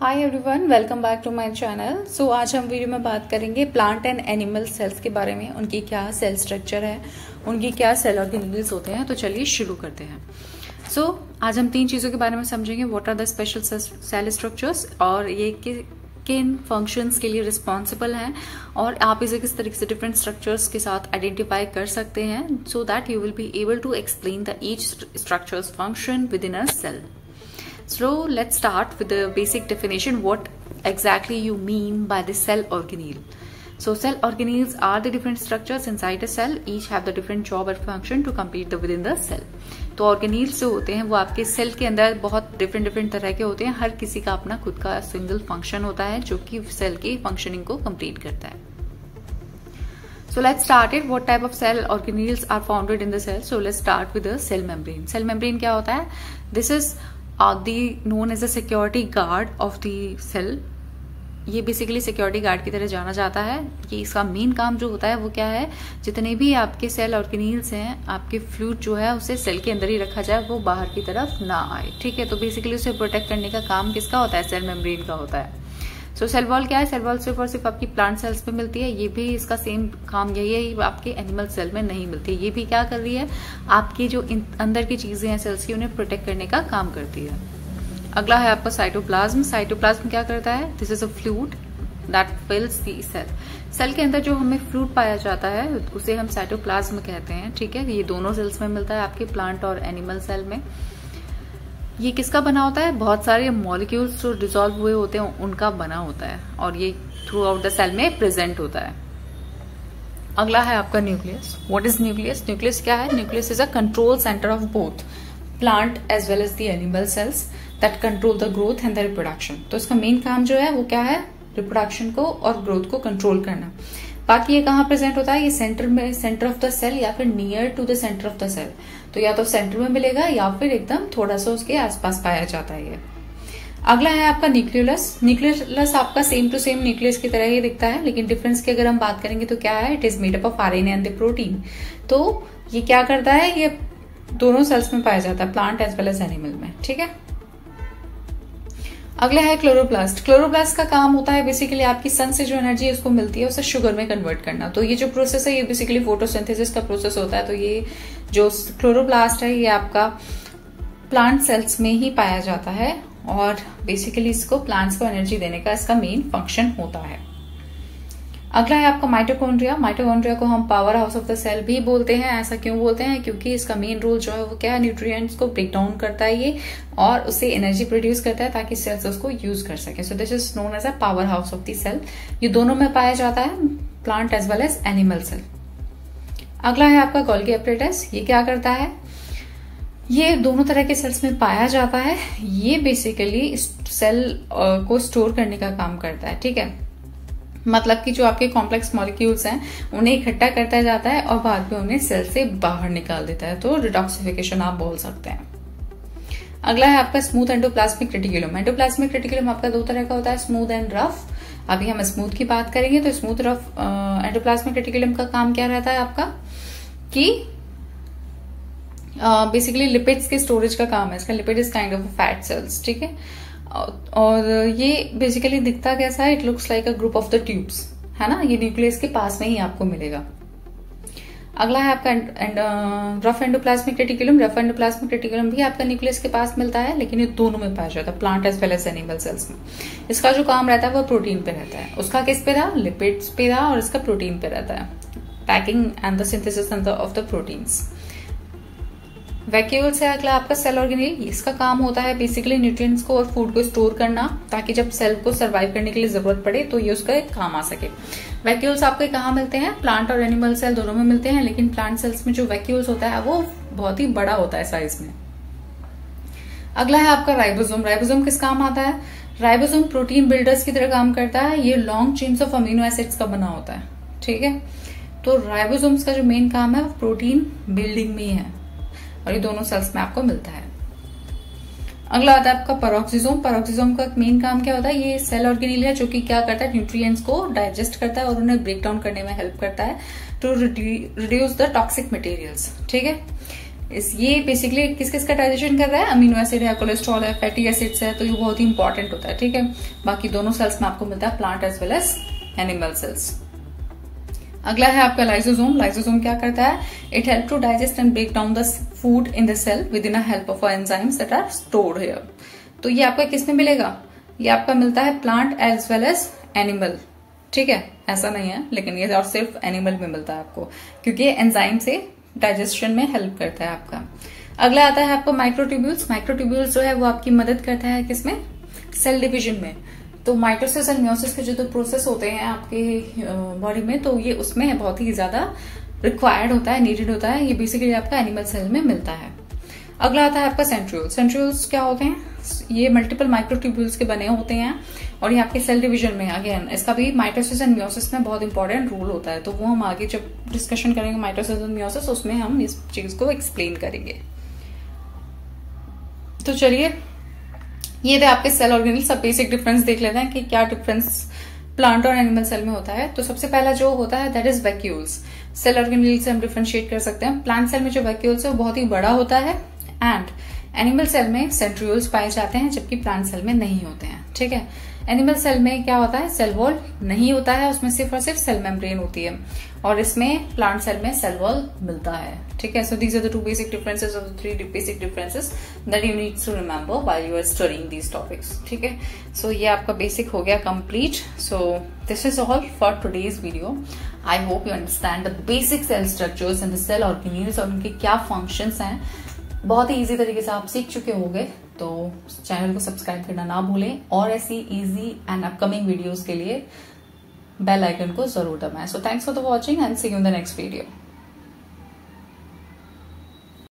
Hi everyone, welcome back to my channel. So आज हम video में बात करेंगे प्लांट एंड एनिमल सेल्स के बारे में। उनकी क्या सेल स्ट्रक्चर है, उनकी क्या सेल ऑर्गेनेल्स होते हैं। तो चलिए शुरू करते हैं। सो आज हम तीन चीज़ों के बारे में समझेंगे। What are the special cell structures, और ये किन फंक्शंस के लिए रिस्पॉन्सिबल हैं, और आप इसे किस तरीके से डिफरेंट स्ट्रक्चर्स के साथ आइडेंटिफाई कर सकते हैं, so that you will be able to explain the each structures function within a cell. So let's start with the basic definition. What exactly you mean by the cell organelle? So cell organelles are the different structures inside a cell. Each have the different job or function to complete the within the cell. तो organelles जो होते हैं वो आपके cell के अंदर बहुत different तरह के होते हैं। हर किसी का अपना खुद का सिंगल फंक्शन होता है जो कि सेल की फंक्शनिंग को कंप्लीट करता है। So let's start it. What type of cell organelles are founded in the cell? So let's start with the cell membrane. Cell membrane क्या होता है? This is known as a security guard of the cell. ये basically security guard की तरह जाना जाता है। ये इसका मेन काम जो होता है वो क्या है, जितने भी आपके सेल ऑर्गेनेल्स हैं, आपके फ्लूइड जो है उसे सेल के अंदर ही रखा जाए, वो बाहर की तरफ ना आए। ठीक है, तो बेसिकली उसे प्रोटेक्ट करने का काम किसका होता है? सेल मेम्ब्रेन का होता है। सो सेल वॉल क्या है? सेल वॉल सिर्फ और सिर्फ आपकी प्लांट सेल्स में मिलती है। ये भी इसका सेम काम यही है, आपके एनिमल सेल में नहीं मिलती। ये भी क्या कर रही है, आपकी जो अंदर की चीजें हैं सेल्स की, उन्हें प्रोटेक्ट करने का काम करती है। अगला है आपका साइटोप्लाज्म। साइटोप्लाज्म क्या करता है? This is a fluid that fills the cell. Cell के अंदर जो हमें फ्लूइड पाया जाता है उसे हम साइटोप्लाज्म कहते हैं। ठीक है, ये दोनों सेल्स में मिलता है, आपके प्लांट और एनिमल सेल में। ये किसका बना होता है? बहुत सारे मॉलिक्यूल्स जो डिसॉल्व हुए होते हैं उनका बना होता है, और ये थ्रू आउट द सेल में प्रेजेंट होता है। अगला है आपका nucleus. What is nucleus? Nucleus क्या है? Nucleus is a control centre of both plant as well as the animal cells that control the growth and the reproduction. तो इसका मेन काम जो है वो क्या है? रिप्रोडक्शन को और ग्रोथ को कंट्रोल करना। बाकी ये कहाँ प्रेजेंट होता है? ये सेंटर में, सेंटर ऑफ द सेल या फिर near to the centre of the cell. तो या तो सेंटर में मिलेगा या फिर एकदम थोड़ा सा उसके आसपास पाया जाता है ये। अगला है आपका न्यूक्लियस। न्यूक्लियस आपका सेम टू सेम न्यूक्लियस की तरह ही दिखता है, लेकिन डिफरेंस की अगर हम बात करेंगे तो क्या है? It is made up of RNA and the protein. तो ये क्या करता है? ये दोनों सेल्स में पाया जाता है, plant as well as animal में। ठीक है, अगला है क्लोरोप्लास्ट। क्लोरोप्लास्ट का काम होता है बेसिकली आपकी सन से जो एनर्जी उसको मिलती है उसे शुगर में कन्वर्ट करना। तो ये जो प्रोसेस है ये बेसिकली फोटोसिंथेसिस का प्रोसेस होता है। तो ये जो क्लोरोप्लास्ट है ये आपका प्लांट सेल्स में ही पाया जाता है, और बेसिकली इसको प्लांट्स को एनर्जी देने का इसका मेन फंक्शन होता है। अगला है आपका माइटोकॉन्ड्रिया। माइटोकॉन्ड्रिया को हम powerhouse of the cell भी बोलते हैं। ऐसा क्यों बोलते हैं? क्योंकि इसका मेन रोल जो है वो क्या है? न्यूट्रिएंट्स को ब्रेक डाउन करता है ये, और उससे एनर्जी प्रोड्यूस करता है ताकि सेल्स उसको यूज कर सके। So this is known as a powerhouse of the cell. ये दोनों में पाया जाता है, plant as well as animal cell. अगला है आपका गोल्गी एपरेटस। ये क्या करता है? ये दोनों तरह के सेल्स में पाया जाता है। ये बेसिकली सेल को स्टोर करने का काम करता है। ठीक है, मतलब कि जो आपके कॉम्प्लेक्स मॉलिक्यूल्स हैं उन्हें इकट्ठा करता जाता है और बाद में उन्हें सेल से बाहर निकाल देता है। तो डिटॉक्सिफिकेशन आप बोल सकते हैं। अगला है आपका smooth endoplasmic reticulum. Endoplasmic reticulum आपका दो तरह का होता है, स्मूथ एंड रफ। अभी हम स्मूथ की बात करेंगे। तो स्मूथ रफ एंडोप्लाज्मिक रेटिकुलम का काम क्या रहता है आपका, कि बेसिकली लिपिड्स के स्टोरेज का काम है इसका। Lipid is kind of fat cells. ठीक है, और ये बेसिकली दिखता कैसा है? It looks like a group of the tubes, है ना। ये न्यूक्लियस के पास में ही आपको मिलेगा। अगला है आपका rough endoplasmic reticulum. Rough endoplasmic reticulum भी आपका न्यूक्लियस के पास मिलता है, लेकिन ये दोनों में पाया जाता है, plant as well as animal cells में। इसका जो काम रहता है वो प्रोटीन पे रहता है। उसका किस पे रहा? लिपिड्स पे रहा, और इसका प्रोटीन पे रहता है, packing and the synthesis of the proteins. Vacuoles है अगला आपका सेल ऑर्गेनेल। इसका काम होता है बेसिकली न्यूट्रिएंट्स को और फूड को स्टोर करना, ताकि जब सेल को सर्वाइव करने के लिए जरूरत पड़े तो ये उसका एक काम आ सके। वैक्यूल्स आपको कहाँ मिलते हैं? प्लांट और एनिमल सेल दोनों में मिलते हैं, लेकिन प्लांट सेल्स में जो वैक्यूल्स होता है वो बहुत ही बड़ा होता है साइज में। अगला है आपका राइबोसोम। राइबोसोम किस काम आता है? राइबोसोम प्रोटीन बिल्डर्स की तरह काम करता है। ये long chains of amino acids का बना होता है। ठीक है, तो राइबोसोम्स का जो मेन काम है वो प्रोटीन बिल्डिंग में ही है, और ये दोनों सेल्स में आपको मिलता है। अगला आता है आपका पेरोक्सिसोम। पेरोक्सिसोम का मेन काम क्या होता है? ये सेल ऑर्गेनेल है जो कि क्या करता है? न्यूट्रिएंट्स को डाइजेस्ट करता है और उन्हें ब्रेक डाउन करने में हेल्प करता है to reduce the toxic materials. ठीक है, ये बेसिकली किस किस का डाइजेशन कर रहा है, अमीनो एसिड है, कोलेस्ट्रॉल है, फैटी एसिड्स है, तो ये बहुत ही इंपॉर्टेंट होता है, ठीक है। बाकी दोनों सेल्स में आपको मिलता है, plant as well as animal cells. अगला है आपका लाइसोसोम। लाइसोसोम क्या करता है, it help to digest and break down the food in the cell with in help of enzymes that are stored here. तो ये आपका किस में मिलेगा, ये आपका मिलता है plant as well as animal, ठीक है। ऐसा नहीं है, लेकिन ये और सिर्फ एनिमल में मिलता है आपको, क्योंकि एंजाइम से डाइजेशन में हेल्प करता है आपका। अगला आता है आपको माइक्रोट्यूब्यूल्स। माइक्रोट्यूब्यूल्स जो है वो आपकी मदद करता है किसमें, सेल डिविजन में। तो माइटोसिस एंड मियोसिस के जो प्रोसेस होते हैं आपके बॉडी में, तो ये उसमें बहुत ही ज्यादा रिक्वायर्ड होता है, नीडेड होता है। ये बेसिकली आपका एनिमल सेल में मिलता है। अगला आता है आपका सेंट्रियोल्स। सेंट्रियोल्स क्या होते हैं, ये मल्टीपल माइक्रोट्यूब्यूल्स के बने होते हैं और ये आपके सेल डिवीजन में, अगेन इसका भी माइटोसिस एंड मियोसिस में बहुत इंपॉर्टेंट रोल होता है। तो वो हम आगे जब डिस्कशन करेंगे माइटोसिस एंड मियोसिस, उसमें हम इस चीज को एक्सप्लेन करेंगे। तो चलिए, ये थे आपके सेल ऑर्गेनेल। सब बेसिक डिफरेंस देख लेते हैं कि क्या डिफरेंस प्लांट और एनिमल सेल में होता है। तो सबसे पहला जो होता है that is vacuoles. Cell organelle से हम डिफरेंशिएट कर सकते हैं। प्लांट सेल में जो वैक्यूल्स है वो बहुत ही बड़ा होता है, एंड एनिमल सेल में सेंट्रियोल्स पाए जाते हैं, जबकि प्लांट सेल में नहीं होते हैं, ठीक है। एनिमल सेल में क्या होता है, सेल वॉल नहीं होता है, उसमें सिर्फ और सिर्फ सेल मेम्ब्रेन होती है, और इसमें प्लांट सेल में सेल वॉल मिलता है, ठीक है। So these are the 2 basic differences और 3 basic differences that you need to remember while you are studying these topics, ठीक है। सो ये आपका बेसिक हो गया complete. So this is all for today's video. I hope you understand the basic cell structures and the cell organelles और उनके क्या functions हैं। बहुत ही इजी तरीके से आप सीख चुके होंगे। तो चैनल को सब्सक्राइब करना ना भूलें, और ऐसी इजी एंड अपकमिंग वीडियोस के लिए बेल आइकन को जरूर दबाएं। So thanks for the watching and see you in the next video.